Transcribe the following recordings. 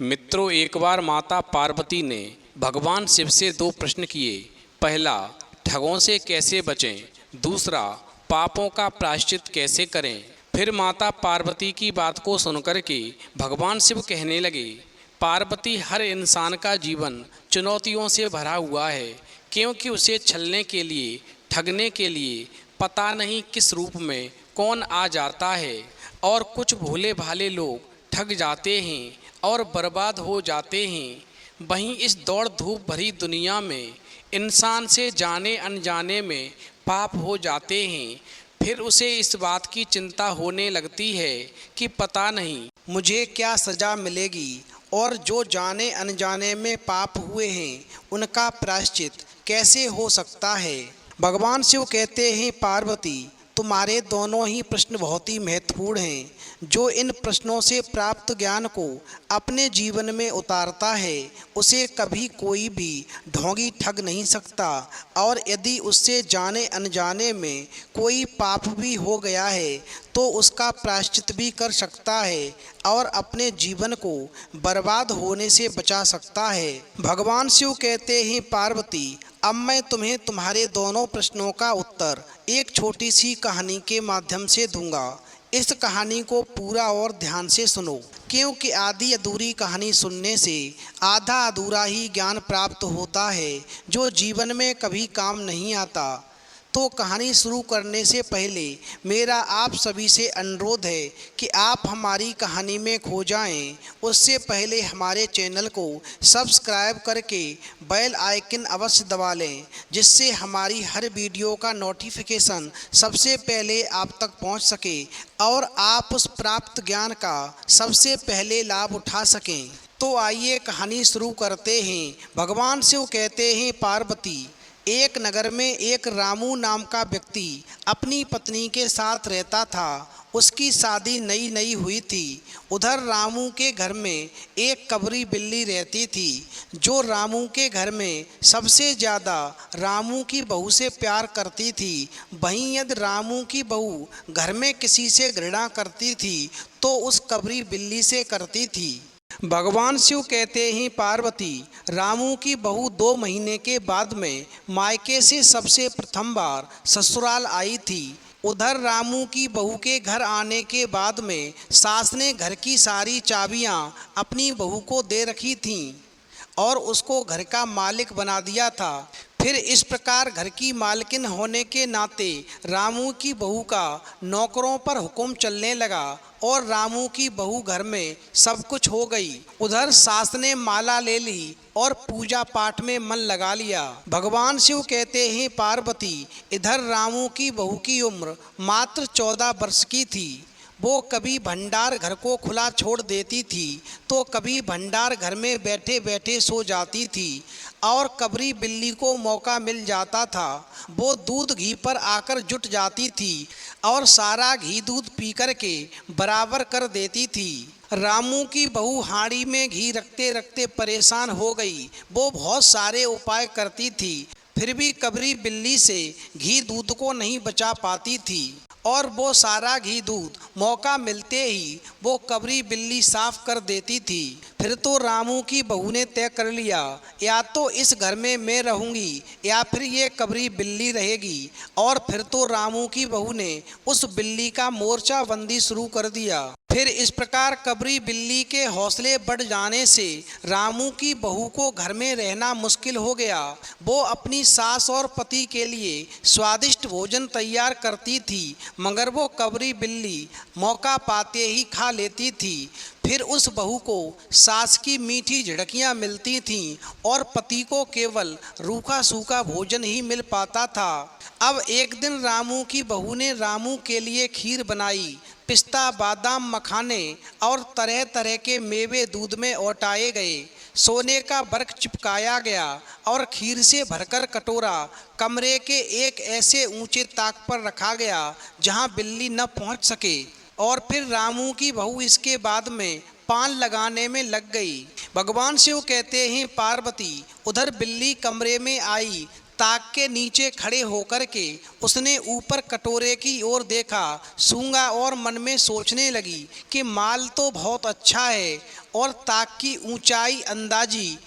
मित्रों, एक बार माता पार्वती ने भगवान शिव से दो प्रश्न किए। पहला, ठगों से कैसे बचें। दूसरा, पापों का प्रायश्चित कैसे करें। फिर माता पार्वती की बात को सुनकर के भगवान शिव कहने लगे, पार्वती, हर इंसान का जीवन चुनौतियों से भरा हुआ है, क्योंकि उसे छलने के लिए, ठगने के लिए पता नहीं किस रूप में कौन आ जाता है, और कुछ भोले भाले लोग ठग जाते हैं और बर्बाद हो जाते हैं। वहीं इस दौड़ धूप भरी दुनिया में इंसान से जाने अनजाने में पाप हो जाते हैं। फिर उसे इस बात की चिंता होने लगती है कि पता नहीं मुझे क्या सज़ा मिलेगी, और जो जाने अनजाने में पाप हुए हैं उनका प्रायश्चित कैसे हो सकता है। भगवान शिव कहते हैं, पार्वती, तुम्हारे दोनों ही प्रश्न बहुत ही महत्वपूर्ण हैं। जो इन प्रश्नों से प्राप्त ज्ञान को अपने जीवन में उतारता है, उसे कभी कोई भी ढोंगी ठग नहीं सकता, और यदि उससे जाने अनजाने में कोई पाप भी हो गया है तो उसका प्रायश्चित भी कर सकता है और अपने जीवन को बर्बाद होने से बचा सकता है। भगवान शिव कहते हैं, पार्वती, अब मैं तुम्हें तुम्हारे दोनों प्रश्नों का उत्तर एक छोटी सी कहानी के माध्यम से दूंगा। इस कहानी को पूरा और ध्यान से सुनो, क्योंकि आधी अधूरी कहानी सुनने से आधा अधूरा ही ज्ञान प्राप्त होता है, जो जीवन में कभी काम नहीं आता। तो कहानी शुरू करने से पहले मेरा आप सभी से अनुरोध है कि आप हमारी कहानी में खो जाएं। उससे पहले हमारे चैनल को सब्सक्राइब करके बेल आइकन अवश्य दबा लें, जिससे हमारी हर वीडियो का नोटिफिकेशन सबसे पहले आप तक पहुंच सके और आप उस प्राप्त ज्ञान का सबसे पहले लाभ उठा सकें। तो आइए कहानी शुरू करते हैं। भगवान शिव कहते हैं, पार्वती, एक नगर में एक रामू नाम का व्यक्ति अपनी पत्नी के साथ रहता था। उसकी शादी नई नई हुई थी। उधर रामू के घर में एक कबरी बिल्ली रहती थी, जो रामू के घर में सबसे ज़्यादा रामू की बहू से प्यार करती थी। वहीं यदि रामू की बहू घर में किसी से घृणा करती थी तो उस कबरी बिल्ली से करती थी। भगवान शिव कहते हैं, पार्वती, रामू की बहू 2 महीने के बाद में मायके से सबसे प्रथम बार ससुराल आई थी। उधर रामू की बहू के घर आने के बाद में सास ने घर की सारी चाबियां अपनी बहू को दे रखी थीं और उसको घर का मालिक बना दिया था। फिर इस प्रकार घर की मालकिन होने के नाते रामू की बहू का नौकरों पर हुक्म चलने लगा और रामू की बहू घर में सब कुछ हो गई। उधर सास ने माला ले ली और पूजा पाठ में मन लगा लिया। भगवान शिव कहते हैं, पार्वती, इधर रामू की बहू की उम्र मात्र 14 वर्ष की थी। वो कभी भंडार घर को खुला छोड़ देती थी तो कभी भंडार घर में बैठे बैठे सो जाती थी, और कबरी बिल्ली को मौका मिल जाता था वो दूध घी पर आकर जुट जाती थी और सारा घी दूध पी कर के बराबर कर देती थी। रामू की बहू हांडी में घी रखते रखते परेशान हो गई। वो बहुत सारे उपाय करती थी, फिर भी कबरी बिल्ली से घी दूध को नहीं बचा पाती थी, और वो सारा घी दूध मौका मिलते ही वो कबरी बिल्ली साफ कर देती थी। फिर तो रामू की बहू ने तय कर लिया, या तो इस घर में मैं रहूंगी या फिर ये कबरी बिल्ली रहेगी। और फिर तो रामू की बहू ने उस बिल्ली का मोर्चा बंदी शुरू कर दिया। फिर इस प्रकार कबरी बिल्ली के हौसले बढ़ जाने से रामू की बहू को घर में रहना मुश्किल हो गया। वो अपनी सास और पति के लिए स्वादिष्ट भोजन तैयार करती थी, मगर वो कबरी बिल्ली मौका पाते ही खा लेती थी। फिर उस बहू को सास की मीठी झिड़कियाँ मिलती थीं और पति को केवल रूखा सूखा भोजन ही मिल पाता था। अब एक दिन रामू की बहू ने रामू के लिए खीर बनाई। पिस्ता, बादाम, मखाने और तरह तरह के मेवे दूध में औटाए गए। सोने का वर्क चिपकाया गया और खीर से भरकर कटोरा कमरे के एक ऐसे ऊंचे ताक पर रखा गया जहां बिल्ली न पहुंच सके। और फिर रामू की बहू इसके बाद में पान लगाने में लग गई। भगवान शिव कहते हैं, पार्वती, उधर बिल्ली कमरे में आई ताक के नीचे खड़े होकर के उसने ऊपर कटोरे की ओर देखा, सूंघा और मन में सोचने लगी कि माल तो बहुत अच्छा है और ताक की ऊंचाई अंदाजी।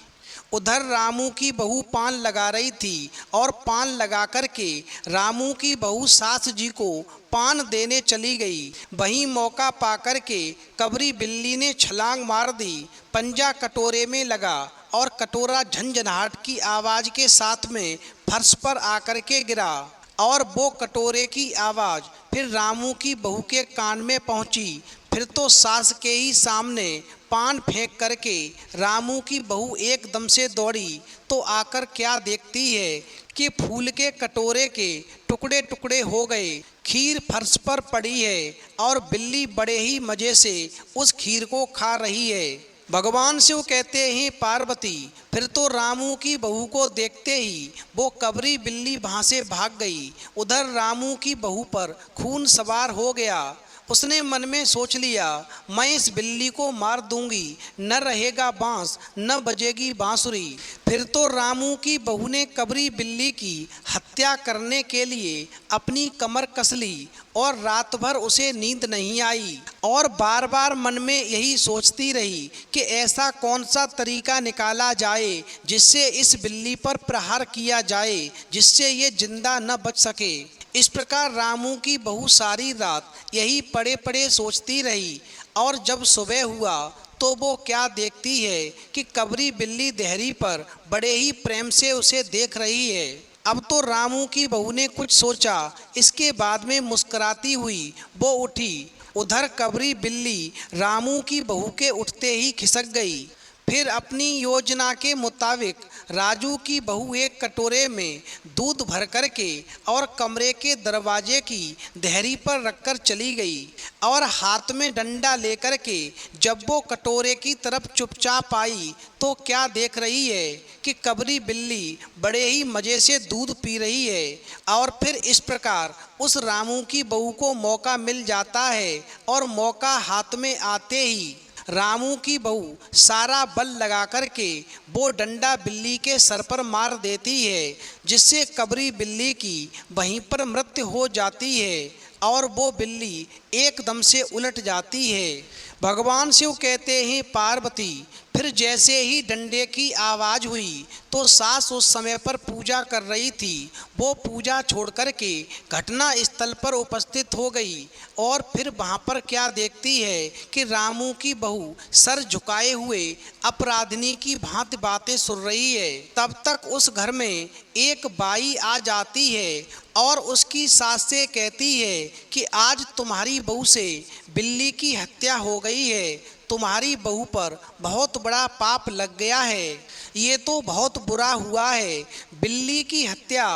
उधर रामू की बहू पान लगा रही थी और पान लगा कर के रामू की बहू सास जी को पान देने चली गई। वहीं मौका पाकर के कबरी बिल्ली ने छलांग मार दी। पंजा कटोरे में लगा और कटोरा झंझनाहट की आवाज़ के साथ में फर्श पर आकर के गिरा और वो कटोरे की आवाज़ फिर रामू की बहू के कान में पहुंची। फिर तो सास के ही सामने पान फेंक करके रामू की बहू एकदम से दौड़ी तो आकर क्या देखती है कि फूल के कटोरे के टुकड़े टुकड़े हो गए। खीर फर्श पर पड़ी है और बिल्ली बड़े ही मज़े से उस खीर को खा रही है। भगवान शिव कहते हैं पार्वती, फिर तो रामू की बहू को देखते ही वो कबरी बिल्ली वहाँ से भाग गई। उधर रामू की बहू पर खून सवार हो गया। उसने मन में सोच लिया, मैं इस बिल्ली को मार दूंगी, न रहेगा बांस न बजेगी बांसुरी। फिर तो रामू की बहू ने कबरी बिल्ली की हत्या करने के लिए अपनी कमर कस ली और रात भर उसे नींद नहीं आई और बार बार मन में यही सोचती रही कि ऐसा कौन सा तरीका निकाला जाए जिससे इस बिल्ली पर प्रहार किया जाए, जिससे ये जिंदा न बच सके। इस प्रकार रामू की बहू सारी रात यही पड़े पड़े सोचती रही और जब सुबह हुआ तो वो क्या देखती है कि कबरी बिल्ली देहरी पर बड़े ही प्रेम से उसे देख रही है। अब तो रामू की बहू ने कुछ सोचा, इसके बाद में मुस्कुराती हुई वो उठी। उधर कबरी बिल्ली रामू की बहू के उठते ही खिसक गई। फिर अपनी योजना के मुताबिक राजू की बहू एक कटोरे में दूध भर कर के और कमरे के दरवाजे की देहरी पर रखकर चली गई और हाथ में डंडा लेकर के जब वो कटोरे की तरफ चुपचाप आई तो क्या देख रही है कि कबरी बिल्ली बड़े ही मज़े से दूध पी रही है। और फिर इस प्रकार उस रामू की बहू को मौका मिल जाता है और मौका हाथ में आते ही रामू की बहू सारा बल लगा कर के वो डंडा बिल्ली के सर पर मार देती है, जिससे कबरी बिल्ली की वहीं पर मृत्यु हो जाती है और वो बिल्ली एकदम से उलट जाती है। भगवान शिव कहते हैं पार्वती, फिर जैसे ही डंडे की आवाज़ हुई तो सास उस समय पर पूजा कर रही थी। वो पूजा छोड़ कर के घटना स्थल पर उपस्थित हो गई और फिर वहाँ पर क्या देखती है कि रामू की बहू सर झुकाए हुए अपराधिनी की भांति बातें सुन रही है। तब तक उस घर में एक बाई आ जाती है और उसकी सास से कहती है कि आज तुम्हारी बहू से बिल्ली की हत्या हो गई है, तुम्हारी बहू पर बहुत बड़ा पाप लग गया है, ये तो बहुत बुरा हुआ है। बिल्ली की हत्या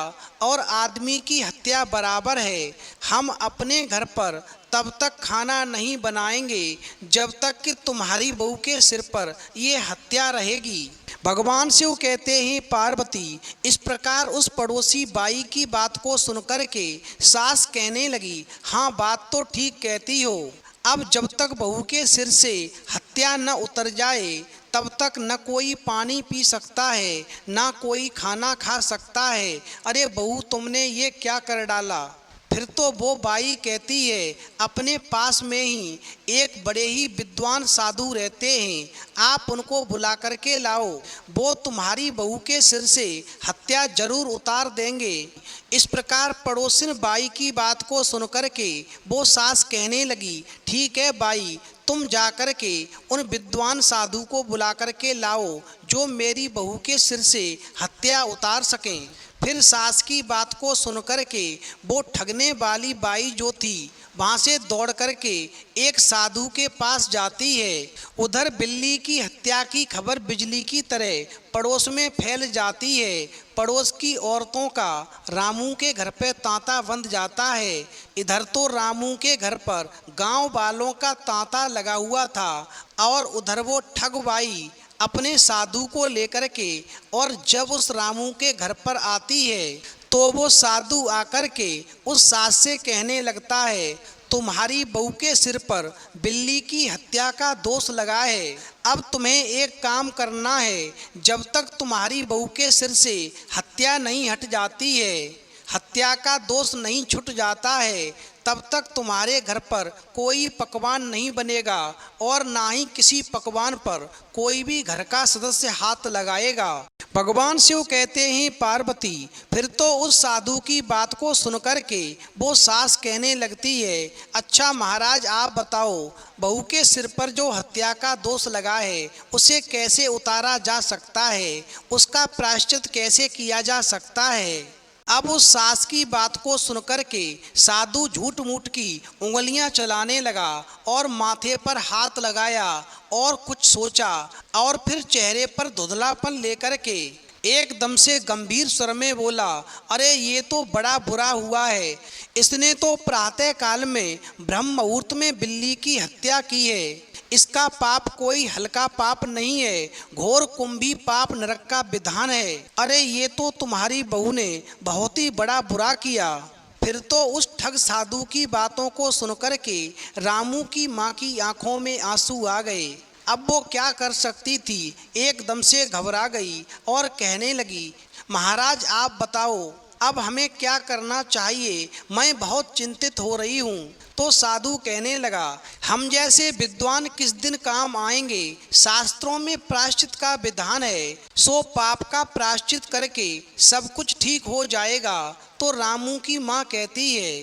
और आदमी की हत्या बराबर है। हम अपने घर पर तब तक खाना नहीं बनाएंगे जब तक कि तुम्हारी बहू के सिर पर ये हत्या रहेगी। भगवान शिव कहते हैं पार्वती, इस प्रकार उस पड़ोसी बाई की बात को सुनकर के सास कहने लगी, हाँ बात तो ठीक कहती हो। अब जब तक बहू के सिर से हत्या न उतर जाए तब तक न कोई पानी पी सकता है, न कोई खाना खा सकता है। अरे बहू, तुमने ये क्या कर डाला। फिर तो वो बाई कहती है, अपने पास में ही एक बड़े ही विद्वान साधु रहते हैं, आप उनको बुला करके लाओ, वो तुम्हारी बहू के सिर से हत्या जरूर उतार देंगे। इस प्रकार पड़ोसिन बाई की बात को सुनकर के वो सास कहने लगी, ठीक है बाई, तुम जाकर के उन विद्वान साधु को बुला करके लाओ जो मेरी बहू के सिर से हत्या उतार सकें। फिर सास की बात को सुनकर के वो ठगने वाली बाई जो थी वहाँ से दौड़ करके एक साधु के पास जाती है। उधर बिल्ली की हत्या की खबर बिजली की तरह पड़ोस में फैल जाती है। पड़ोस की औरतों का रामू के घर पे तांता बंध जाता है। इधर तो रामू के घर पर गांव वालों का तांता लगा हुआ था और उधर वो ठगबाई अपने साधु को लेकर के और जब उस रामू के घर पर आती है तो वो साधु आकर के उस सास से कहने लगता है, तुम्हारी बहू के सिर पर बिल्ली की हत्या का दोष लगा है। अब तुम्हें एक काम करना है, जब तक तुम्हारी बहू के सिर से हत्या हत्या नहीं हट जाती है, हत्या का दोष नहीं छूट जाता है, तब तक तुम्हारे घर पर कोई पकवान नहीं बनेगा और ना ही किसी पकवान पर कोई भी घर का सदस्य हाथ लगाएगा। भगवान शिव कहते हैं पार्वती, फिर तो उस साधु की बात को सुनकर के वो सास कहने लगती है, अच्छा महाराज आप बताओ, बहू के सिर पर जो हत्या का दोष लगा है उसे कैसे उतारा जा सकता है, उसका प्रायश्चित कैसे किया जा सकता है। अब उस सास की बात को सुनकर के साधु झूठ मूठ की उंगलियां चलाने लगा और माथे पर हाथ लगाया और कुछ सोचा और फिर चेहरे पर धुंधलापन लेकर के एकदम से गंभीर स्वर में बोला, अरे ये तो बड़ा बुरा हुआ है, इसने तो प्रातः काल में ब्रह्म मुहूर्त में बिल्ली की हत्या की है। इसका पाप कोई हल्का पाप नहीं है, घोर कुंभी पाप नरक का विधान है। अरे ये तो तुम्हारी बहू ने बहुत ही बड़ा बुरा किया। फिर तो उस ठग साधु की बातों को सुनकर के रामू की माँ की आंखों में आंसू आ गए। अब वो क्या कर सकती थी, एकदम से घबरा गई और कहने लगी, महाराज आप बताओ अब हमें क्या करना चाहिए, मैं बहुत चिंतित हो रही हूँ। तो साधु कहने लगा, हम जैसे विद्वान किस दिन काम आएंगे, शास्त्रों में प्रायश्चित का विधान है, सो पाप का प्रायश्चित करके सब कुछ ठीक हो जाएगा। तो रामू की माँ कहती है,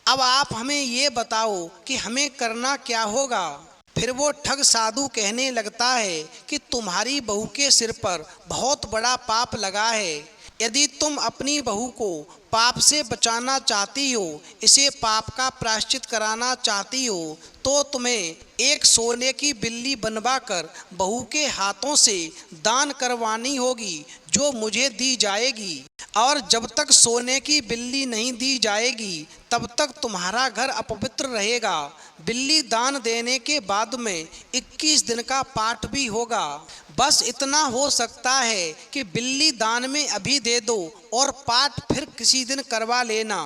अब आप हमें ये बताओ कि हमें करना क्या होगा। फिर वो ठग साधु कहने लगता है कि तुम्हारी बहू के सिर पर बहुत बड़ा पाप लगा है, यदि तुम अपनी बहू को पाप से बचाना चाहती हो, इसे पाप का प्रायश्चित कराना चाहती हो, तो तुम्हें एक सोने की बिल्ली बनवाकर बहू के हाथों से दान करवानी होगी, जो मुझे दी जाएगी। और जब तक सोने की बिल्ली नहीं दी जाएगी तब तक तुम्हारा घर अपवित्र रहेगा। बिल्ली दान देने के बाद में 21 दिन का पाठ भी होगा। बस इतना हो सकता है कि बिल्ली दान में अभी दे दो और पाठ फिर किसी दिन करवा लेना।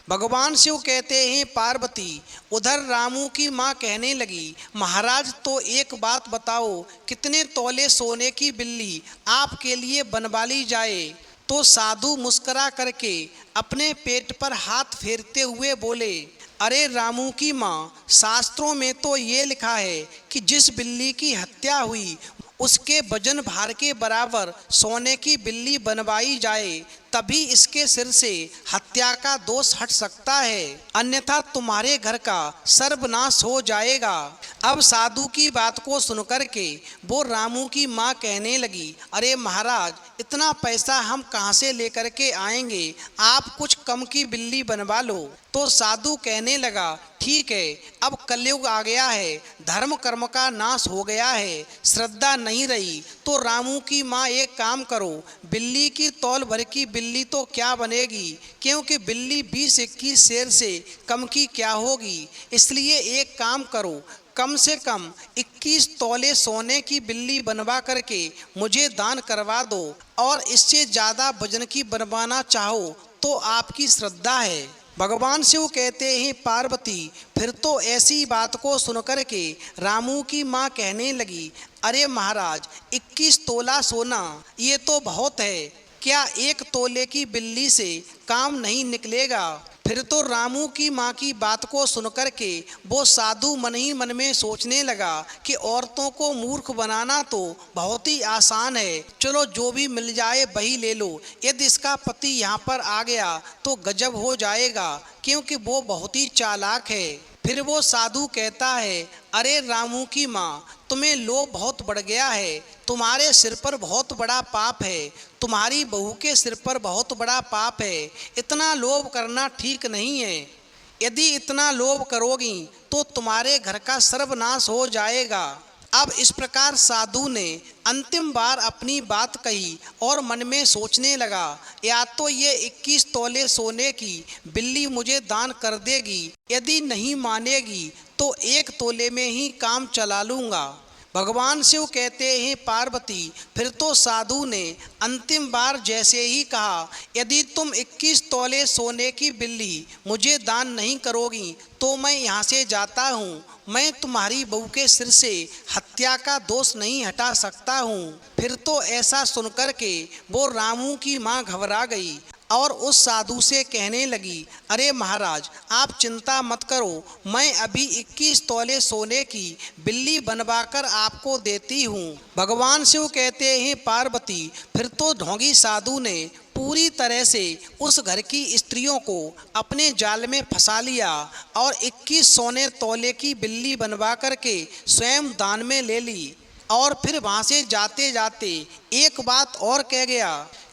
भगवान शिव कहते हैं पार्वती, उधर रामू की माँ कहने लगी, महाराज तो एक बात बताओ, कितने तोले सोने की बिल्ली आपके लिए बनवा ली जाए। तो साधु मुस्करा करके अपने पेट पर हाथ फेरते हुए बोले, अरे रामू की माँ, शास्त्रों में तो ये लिखा है कि जिस बिल्ली की हत्या हुई उसके वजन भार के बराबर सोने की बिल्ली बनवाई जाए, तभी इसके सिर से हत्या का दोष हट सकता है, अन्यथा तुम्हारे घर का सर्वनाश हो जाएगा। अब साधु की बात को सुनकर के वो रामू की माँ कहने लगी, अरे महाराज इतना पैसा हम कहाँ से लेकर के आएंगे, आप कुछ कम की बिल्ली बनवा लो। तो साधु कहने लगा, ठीक है, अब कलयुग आ गया है, धर्म कर्म का नाश हो गया है, श्रद्धा नहीं रही, तो रामू की माँ एक काम करो, बिल्ली की तौल भर की बिल्ली तो क्या बनेगी, क्योंकि बिल्ली 20-21 शेर से कम की क्या होगी। इसलिए एक काम करो, कम से कम 21 तोले सोने की बिल्ली बनवा करके मुझे दान करवा दो, और इससे ज़्यादा वजन की बनवाना चाहो तो आपकी श्रद्धा है। भगवान शिव कहते हैं पार्वती, फिर तो ऐसी बात को सुनकर के रामू की माँ कहने लगी, अरे महाराज 21 तोला सोना ये तो बहुत है, क्या 1 तोले की बिल्ली से काम नहीं निकलेगा। फिर तो रामू की माँ की बात को सुनकर के वो साधु मन ही मन में सोचने लगा कि औरतों को मूर्ख बनाना तो बहुत ही आसान है, चलो जो भी मिल जाए वही ले लो, यदि इसका पति यहाँ पर आ गया तो गजब हो जाएगा, क्योंकि वो बहुत ही चालाक है। फिर वो साधु कहता है, अरे रामू की माँ, तुम्हें लोभ बहुत बढ़ गया है, तुम्हारे सिर पर बहुत बड़ा पाप है, तुम्हारी बहू के सिर पर बहुत बड़ा पाप है, इतना लोभ करना ठीक नहीं है। यदि इतना लोभ करोगी तो तुम्हारे घर का सर्वनाश हो जाएगा। अब इस प्रकार साधु ने अंतिम बार अपनी बात कही और मन में सोचने लगा, या तो ये 21 तोले सोने की बिल्ली मुझे दान कर देगी, यदि नहीं मानेगी तो 1 तोले में ही काम चला लूँगा। भगवान शिव कहते हैं पार्वती, फिर तो साधु ने अंतिम बार जैसे ही कहा, यदि तुम 21 तोले सोने की बिल्ली मुझे दान नहीं करोगी तो मैं यहाँ से जाता हूँ। मैं तुम्हारी बहू के सिर से हत्या का दोष नहीं हटा सकता हूँ। फिर तो ऐसा सुनकर के वो रामू की माँ घबरा गई और उस साधु से कहने लगी, अरे महाराज आप चिंता मत करो, मैं अभी 21 तोले सोने की बिल्ली बनवाकर आपको देती हूँ। भगवान शिव कहते हैं पार्वती, फिर तो ढोंगी साधु ने पूरी तरह से उस घर की स्त्रियों को अपने जाल में फंसा लिया और 21 सोने तोले की बिल्ली बनवा करके स्वयं दान में ले ली। और फिर वहाँ से जाते जाते एक बात और कह गया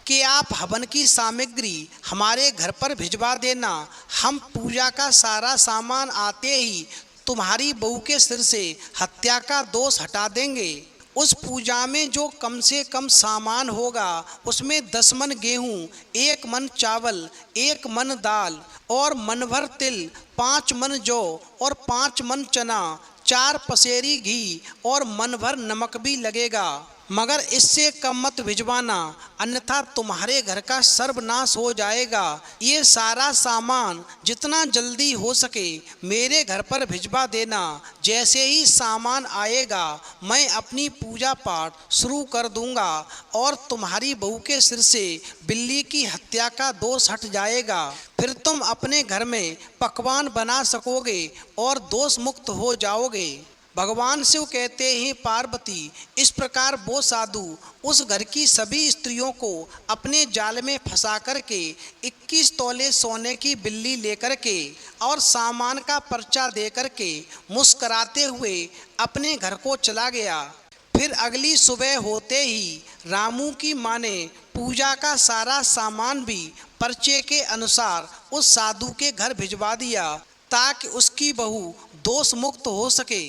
कि आप हवन की सामग्री हमारे घर पर भिजवा देना, हम पूजा का सारा सामान आते ही तुम्हारी बहू के सिर से हत्या का दोष हटा देंगे। उस पूजा में जो कम से कम सामान होगा उसमें 10 मन गेहूँ, 1 मन चावल, 1 मन दाल और मन भर तिल, 5 मन जौ और 5 मन चना, 4 पसेरी घी और मन भर नमक भी लगेगा, मगर इससे कम मत भिजवाना, अन्यथा तुम्हारे घर का सर्वनाश हो जाएगा। ये सारा सामान जितना जल्दी हो सके मेरे घर पर भिजवा देना। जैसे ही सामान आएगा मैं अपनी पूजा पाठ शुरू कर दूंगा और तुम्हारी बहू के सिर से बिल्ली की हत्या का दोष हट जाएगा। फिर तुम अपने घर में पकवान बना सकोगे और दोष मुक्त हो जाओगे। भगवान शिव कहते हैं पार्वती, इस प्रकार वो साधु उस घर की सभी स्त्रियों को अपने जाल में फंसा करके 21 तोले सोने की बिल्ली लेकर के और सामान का पर्चा दे करके मुस्कराते हुए अपने घर को चला गया। फिर अगली सुबह होते ही रामू की माँ ने पूजा का सारा सामान भी पर्चे के अनुसार उस साधु के घर भिजवा दिया ताकि उसकी बहू दोष मुक्त हो सके।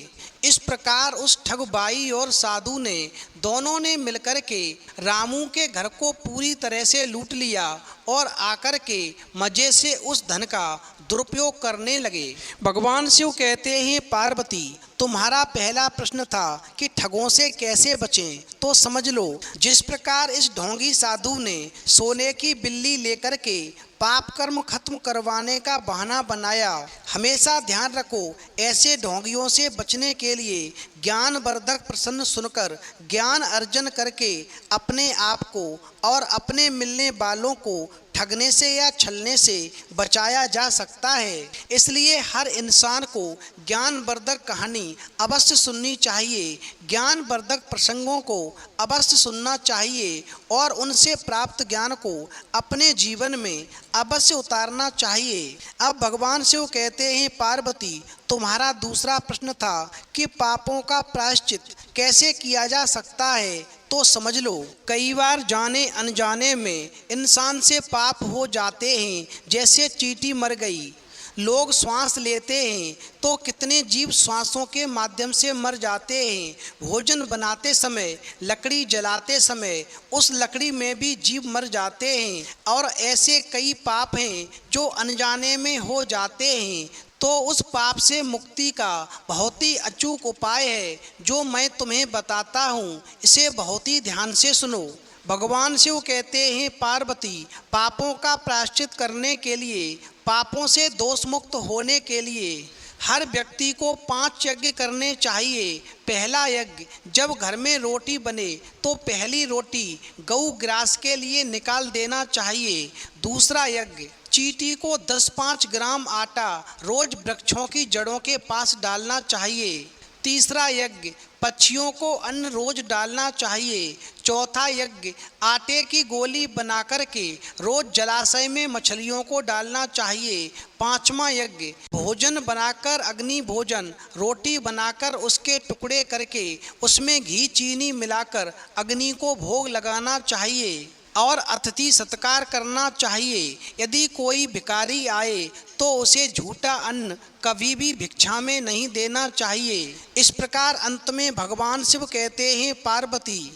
इस प्रकार उस ठगबाई और साधु ने दोनों ने मिलकर के रामू के घर को पूरी तरह से लूट लिया और आकर के मजे से उस धन का दुरुपयोग करने लगे। भगवान शिव कहते हैं पार्वती, तुम्हारा पहला प्रश्न था कि ठगों से कैसे बचें, तो समझ लो जिस प्रकार इस ढोंगी साधु ने सोने की बिल्ली लेकर के पाप कर्म खत्म करवाने का बहाना बनाया। हमेशा ध्यान रखो, ऐसे ढोंगियों से बचने के लिए ज्ञानवर्धक प्रसन्न सुनकर ज्ञान अर्जन करके अपने आप को और अपने मिलने वालों को ठगने से या छलने से बचाया जा सकता है। इसलिए हर इंसान को ज्ञानवर्धक कहानी अवश्य सुननी चाहिए, ज्ञानवर्धक प्रसंगों को अवश्य सुनना चाहिए और उनसे प्राप्त ज्ञान को अपने जीवन में अवश्य उतारना चाहिए। अब भगवान शिव कहते हैं पार्वती, तुम्हारा दूसरा प्रश्न था कि पापों का प्रायश्चित कैसे किया जा सकता है, तो समझ लो कई बार जाने अनजाने में इंसान से पाप हो जाते हैं। जैसे चींटी मर गई, लोग श्वास लेते हैं तो कितने जीव श्वासों के माध्यम से मर जाते हैं। भोजन बनाते समय, लकड़ी जलाते समय उस लकड़ी में भी जीव मर जाते हैं। और ऐसे कई पाप हैं जो अनजाने में हो जाते हैं। तो उस पाप से मुक्ति का बहुत ही अचूक उपाय है जो मैं तुम्हें बताता हूँ, इसे बहुत ही ध्यान से सुनो। भगवान शिव कहते हैं पार्वती, पापों का प्रायश्चित करने के लिए, पापों से दोष मुक्त होने के लिए हर व्यक्ति को 5 यज्ञ करने चाहिए। पहला यज्ञ, जब घर में रोटी बने तो पहली रोटी गऊ ग्रास के लिए निकाल देना चाहिए। दूसरा यज्ञ, चींटी को 10-5 ग्राम आटा रोज वृक्षों की जड़ों के पास डालना चाहिए। तीसरा यज्ञ, पक्षियों को अन्न रोज डालना चाहिए। चौथा यज्ञ, आटे की गोली बनाकर के रोज जलाशय में मछलियों को डालना चाहिए। पांचवा यज्ञ, भोजन बनाकर अग्नि भोजन, रोटी बनाकर उसके टुकड़े करके उसमें घी चीनी मिलाकर अग्नि को भोग लगाना चाहिए और अतिथि सत्कार करना चाहिए। यदि कोई भिखारी आए तो उसे झूठा अन्न कभी भी भिक्षा में नहीं देना चाहिए। इस प्रकार अंत में भगवान शिव कहते हैं पार्वती,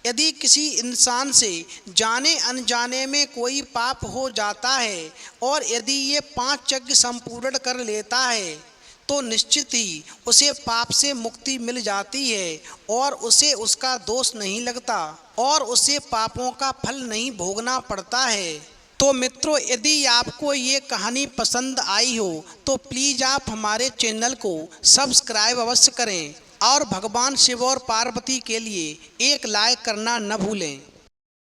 यदि किसी इंसान से जाने अनजाने में कोई पाप हो जाता है और यदि ये 5 यज्ञ संपूर्ण कर लेता है तो निश्चित ही उसे पाप से मुक्ति मिल जाती है और उसे उसका दोष नहीं लगता और उसे पापों का फल नहीं भोगना पड़ता है। तो मित्रों, यदि आपको ये कहानी पसंद आई हो तो प्लीज़ आप हमारे चैनल को सब्सक्राइब अवश्य करें और भगवान शिव और पार्वती के लिए एक लाइक करना न भूलें।